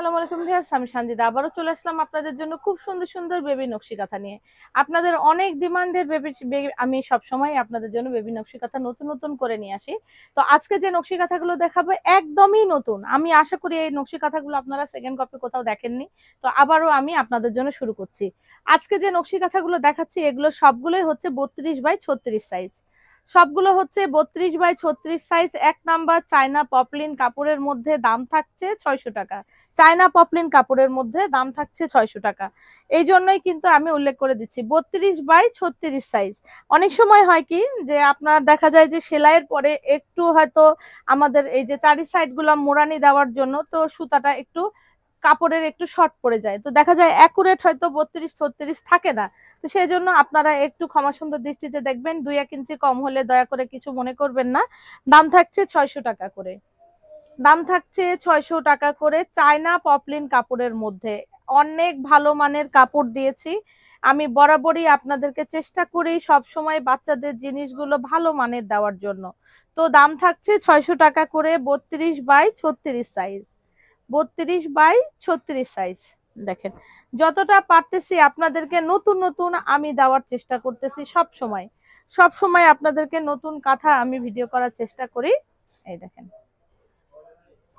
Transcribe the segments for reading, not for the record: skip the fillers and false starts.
আসসালামু আলাইকুম ভিউয়ার্স, আমি সানজিদা আবারও চলে আসলাম আপনাদের জন্য খুব সুন্দর সুন্দর বেবি নকশি কাঁথা নিয়ে। আপনাদের অনেক ডিমান্ডের আমি সব সময় আপনাদের জন্য বেবি নকশি কাঁথা নতুন নতুন করে নিয়ে আসি। তো আজকে যে নকশি কাঁথাগুলো দেখাবো একদমই নতুন। আমি আশা করি এই নকশি কাঁথাগুলো আপনারা সেকেন্ড কপি কোথাও দেখেননি। তো আবারও আমি আপনাদের জন্য শুরু করছি। আজকে যে নকশি কাঁথাগুলো দেখাচ্ছি এগুলো সবগুলোই হচ্ছে 32x36 সাইজ। সবগুলো হচ্ছে 32x36 size. 1 number China poplin কাপড়ের মধ্যে দাম থাকছে 600 টাকা। চায়না পপলিন কাপড়ের মধ্যে দাম থাকছে 600 টাকা। এই জন্যই কিন্তু আমি উল্লেখ করে দিচ্ছি 32x36 সাইজ। অনেক সময় হয় কি যে আপনার দেখা যায় যে সেলাইয়ের পরে একটু হয়তো আমাদের এই যে চারি সাইড গুলো মোড়ানি দেওয়ার জন্য তো সুতাটা একটু কাপড়ের একটু শর্ট পড়ে যায়, তো দেখা যায় অ্যাকুরেট হয়তো 32-36 থাকে না। তো সেই জন্য আপনারা একটু ক্ষমা সুন্দর দৃষ্টিতে দেখবেন, 2-1 ইঞ্চি কম হলে দয়া করে কিছু মনে করবেন না। দাম থাকছে 600 টাকা করে। দাম থাকছে 600 টাকা করে চায়না পপলিন কাপড়ের মধ্যে। অনেক ভালো মানের কাপড় দিয়েছি। আমি বরাবরই আপনাদেরকে চেষ্টা করি সব সময় বাচ্চাদের জিনিসগুলো ভালো মানের দেওয়ার জন্য। তো দাম থাকছে 600 টাকা করে 32x36 সাইজ। 32x36 size. দেখেন যতটা পারতেছি আপনাদেরকে নতুন নতুন আমি দেওয়ার চেষ্টা করতেছি সব সময়। সব সময় আপনাদেরকে নতুন কাঁথা আমি ভিডিও করার চেষ্টা করি। এই দেখেন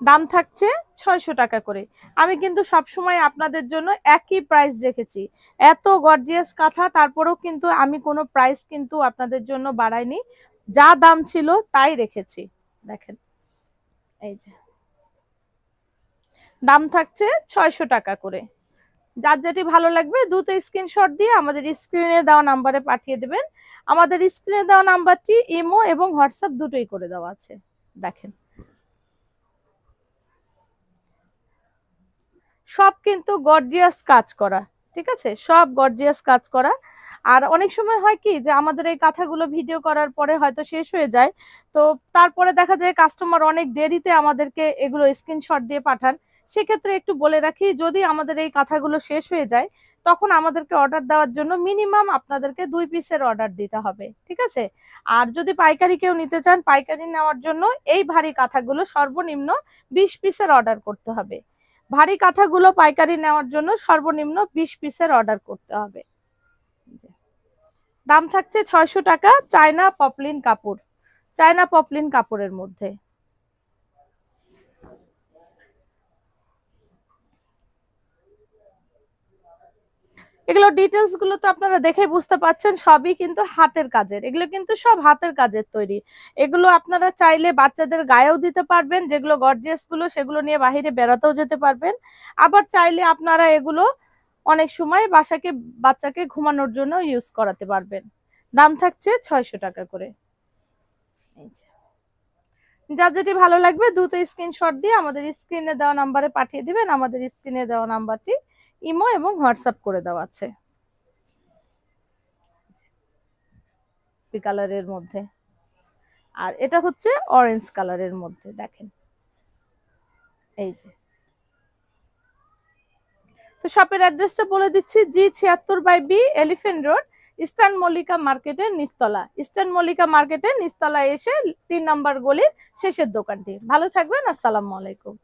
দাম থাকছে 600 টাকা করে। আমি কিন্তু সব সময় আপনাদের জন্য একই প্রাইস রেখেছি। এত গর্জিয়াস কাঁথা তারপরেও কিন্তু আমি কোনো প্রাইস কিন্তু আপনাদের জন্য বাড়াইনি, যা দাম ছিল তাই রেখেছি। দেখেন এই যে দাম থাকছে 600 টাকা করে। যার যেটি ভালো লাগবে দ্রুত স্ক্রিনশট দিয়ে আমাদের স্ক্রিনে দেওয়া নাম্বারে পাঠিয়ে দেবেন। আমাদের স্ক্রিনে দেওয়া নাম্বারটি ইমো এবং হোয়াটসঅ্যাপ দুটোই করে দেওয়া আছে। দেখেন সব কিন্তু গর্জিয়াস কাজ করা, ঠিক আছে, সব গর্জিয়াস কাজ করা। আর অনেক সময় হয় কি যে আমাদের এই কাঁথাগুলো ভিডিও করার পরে হয়তো শেষ হয়ে যায়, তো তারপরে দেখা যায় কাস্টমার অনেক দেরিতে আমাদেরকে এগুলো স্ক্রিনশট দিয়ে পাঠান। সেক্ষেত্রে একটু বলে রাখি, যদি আমাদের এই কাঁথাগুলো শেষ হয়ে যায় তখন আমাদেরকে অর্ডার দেওয়ার জন্য মিনিমাম আপনাদেরকে 2 পিসের অর্ডার দিতে হবে, ঠিক আছে। আর যদি পাইকারি কেউ নিতে চান, পাইকারি নেওয়ার জন্য এই ভারী কাঁথাগুলো সর্বনিম্ন 20 পিসের অর্ডার করতে হবে। ভারী কাঁথাগুলো পাইকারি নেওয়ার জন্য সর্বনিম্ন 20 পিসের অর্ডার করতে হবে। দাম থাকছে 600 টাকা চায়না পপলিন কাপড়। চায়না পপলিন কাপড়ের মধ্যে এগুলো ডিটেলস গুলো তো আপনারা দেখে বুঝতে পাচ্ছেন, সবই কিন্তু হাতের কাজের। এগুলো কিন্তু সব হাতের কাজের তৈরি। এগুলো আপনারা চাইলে বাচ্চাদের গায়েও দিতে পারবেন, যেগুলো গর্জিয়াস গুলো সেগুলো নিয়ে বাইরে বেড়াতেও যেতে পারবেন। আবার চাইলে আপনারা এগুলো অনেক সময় বাচ্চাকে ঘুমানোর জন্য ইউজ করাতে পারবেন। দাম থাকছে 600 টাকা করে। যার যেটি ভালো লাগবে দ্রুত স্ক্রিনশট দিয়ে আমাদের স্ক্রিনে দেওয়া নাম্বারে পাঠিয়ে দিবেন। আমাদের স্ক্রিনে দেওয়া নাম্বারটি ইমো এবং হোয়াটসঅ্যাপ করে দেওয়া আছে। কালারের মধ্যে, আর এটা হচ্ছে অরেঞ্জ কালারের মধ্যে। দেখেন এই যে, তো শপের অ্যাড্রেসটা বলে দিচ্ছি, G76/B elephant road, eastern Mallika মার্কেটের নিচতলা। ইস্টার্ন মল্লিকা মার্কেটের নিচতলা এসে 3 নম্বর গলির শেষের দোকানটি। ভালো থাকবেন, আসসালামু আলাইকুম।